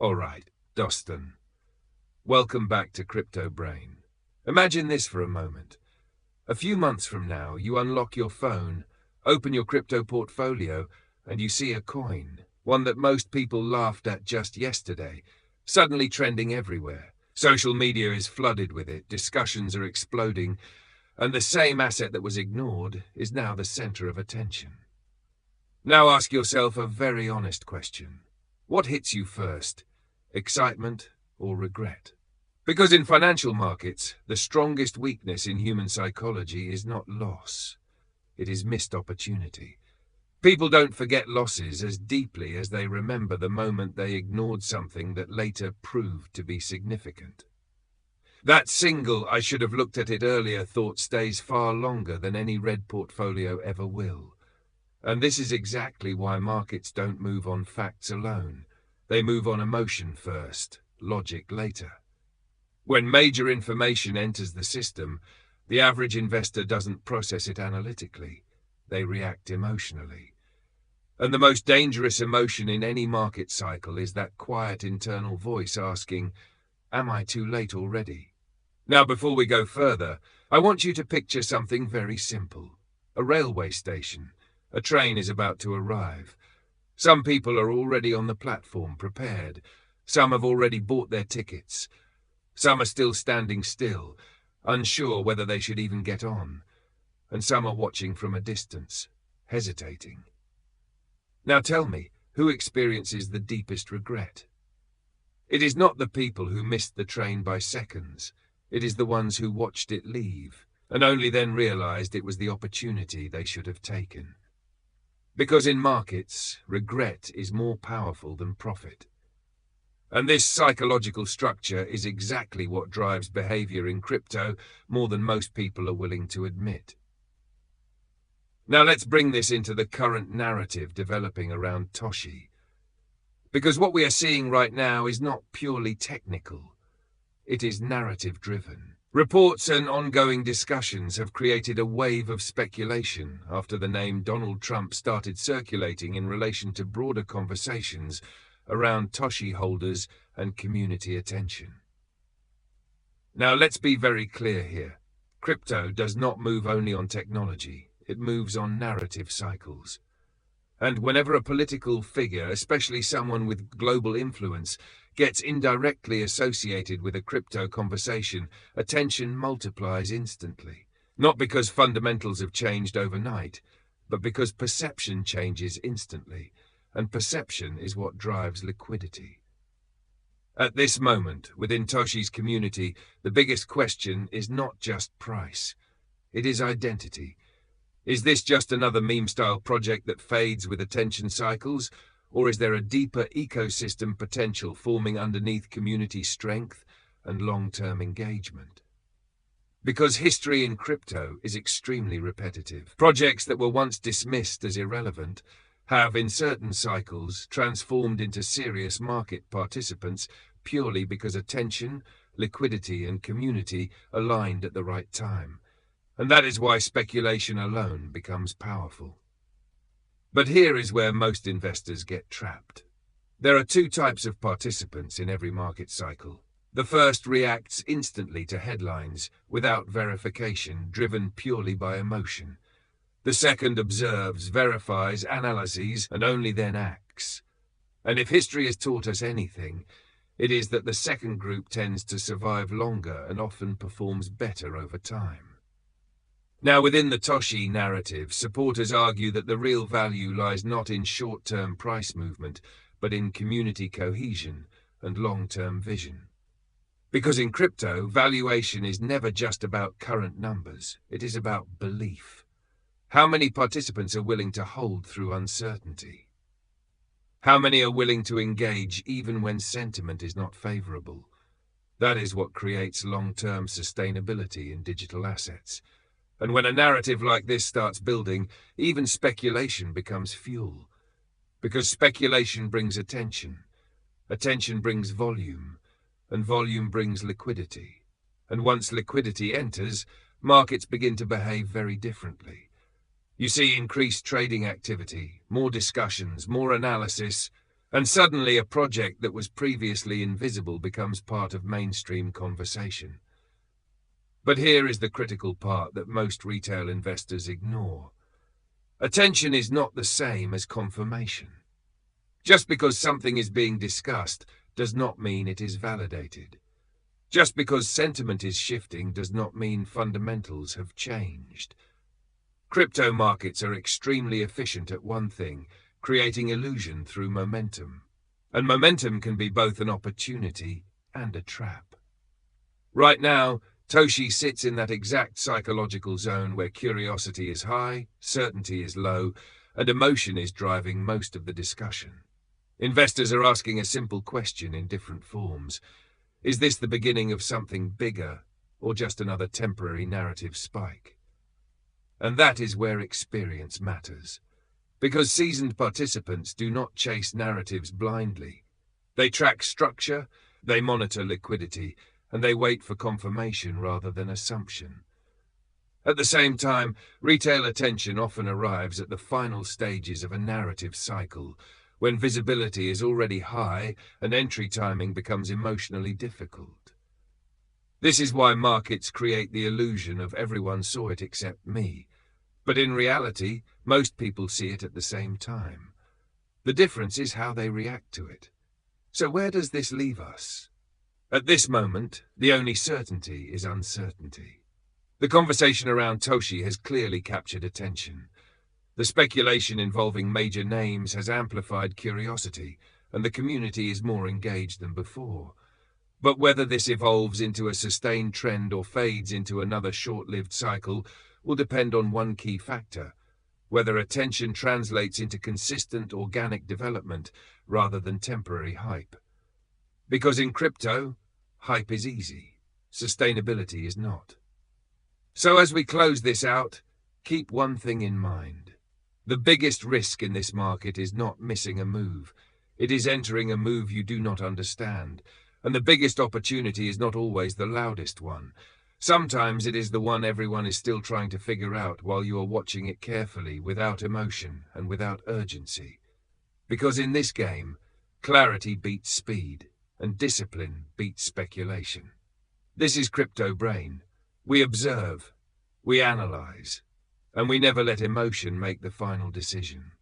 Alright, Doston. Welcome back to Crypto Brain. Imagine this for a moment. A few months from now, you unlock your phone, open your crypto portfolio, and you see a coin, one that most people laughed at just yesterday, suddenly trending everywhere. Social media is flooded with it, discussions are exploding, and the same asset that was ignored is now the center of attention. Now ask yourself a very honest question. What hits you first? Excitement or regret? Because in financial markets, the strongest weakness in human psychology is not loss. It is missed opportunity. People don't forget losses as deeply as they remember the moment they ignored something that later proved to be significant. That single "I should have looked at it earlier" thought stays far longer than any red portfolio ever will. And this is exactly why markets don't move on facts alone. They move on emotion first, logic later. When major information enters the system, the average investor doesn't process it analytically. They react emotionally. And the most dangerous emotion in any market cycle is that quiet internal voice asking, "Am I too late already?" Now, before we go further, I want you to picture something very simple. A railway station. A train is about to arrive. Some people are already on the platform, prepared. Some have already bought their tickets. Some are still standing still, unsure whether they should even get on. And some are watching from a distance, hesitating. Now tell me, who experiences the deepest regret? It is not the people who missed the train by seconds. It is the ones who watched it leave, and only then realized it was the opportunity they should have taken. Because in markets, regret is more powerful than profit. And this psychological structure is exactly what drives behavior in crypto more than most people are willing to admit. Now let's bring this into the current narrative developing around Toshi. Because what we are seeing right now is not purely technical. It is narrative-driven. Reports and ongoing discussions have created a wave of speculation after the name Donald Trump started circulating in relation to broader conversations around Toshi holders and community attention. Now let's be very clear here. Crypto does not move only on technology, it moves on narrative cycles. And whenever a political figure, especially someone with global influence, gets indirectly associated with a crypto conversation, attention multiplies instantly. Not because fundamentals have changed overnight, but because perception changes instantly. And perception is what drives liquidity. At this moment, within Toshi's community, the biggest question is not just price. It is identity. Is this just another meme-style project that fades with attention cycles, or is there a deeper ecosystem potential forming underneath community strength and long-term engagement? Because history in crypto is extremely repetitive. Projects that were once dismissed as irrelevant have, in certain cycles, transformed into serious market participants purely because attention, liquidity, and community aligned at the right time. And that is why speculation alone becomes powerful. But here is where most investors get trapped. There are two types of participants in every market cycle. The first reacts instantly to headlines, without verification, driven purely by emotion. The second observes, verifies, analyzes, and only then acts. And if history has taught us anything, it is that the second group tends to survive longer and often performs better over time. Now, within the Toshi narrative, supporters argue that the real value lies not in short-term price movement, but in community cohesion and long-term vision. Because in crypto, valuation is never just about current numbers, it is about belief. How many participants are willing to hold through uncertainty? How many are willing to engage even when sentiment is not favorable? That is what creates long-term sustainability in digital assets. And when a narrative like this starts building, even speculation becomes fuel. Because speculation brings attention. Attention brings volume. And volume brings liquidity. And once liquidity enters, markets begin to behave very differently. You see increased trading activity, more discussions, more analysis, And suddenly a project that was previously invisible becomes part of mainstream conversation. But here is the critical part that most retail investors ignore. Attention is not the same as confirmation. Just because something is being discussed does not mean it is validated. Just because sentiment is shifting does not mean fundamentals have changed. Crypto markets are extremely efficient at one thing: creating illusion through momentum. And momentum can be both an opportunity and a trap. Right now, Toshi sits in that exact psychological zone where curiosity is high, certainty is low, and emotion is driving most of the discussion. Investors are asking a simple question in different forms. Is this the beginning of something bigger, or just another temporary narrative spike? And that is where experience matters. Because seasoned participants do not chase narratives blindly. They track structure, they monitor liquidity, and they wait for confirmation rather than assumption. At the same time, retail attention often arrives at the final stages of a narrative cycle, when visibility is already high and entry timing becomes emotionally difficult. This is why markets create the illusion of everyone saw it except me. But in reality, most people see it at the same time. The difference is how they react to it. So where does this leave us? At this moment, the only certainty is uncertainty. The conversation around Toshi has clearly captured attention. The speculation involving major names has amplified curiosity, and the community is more engaged than before. But whether this evolves into a sustained trend or fades into another short-lived cycle will depend on one key factor: whether attention translates into consistent organic development rather than temporary hype. Because in crypto, hype is easy, sustainability is not. So as we close this out, keep one thing in mind. The biggest risk in this market is not missing a move. It is entering a move you do not understand. And the biggest opportunity is not always the loudest one. Sometimes it is the one everyone is still trying to figure out while you are watching it carefully, without emotion and without urgency. Because in this game, clarity beats speed, and discipline beats speculation. This is Crypto Brain. We observe, we analyze, and we never let emotion make the final decision.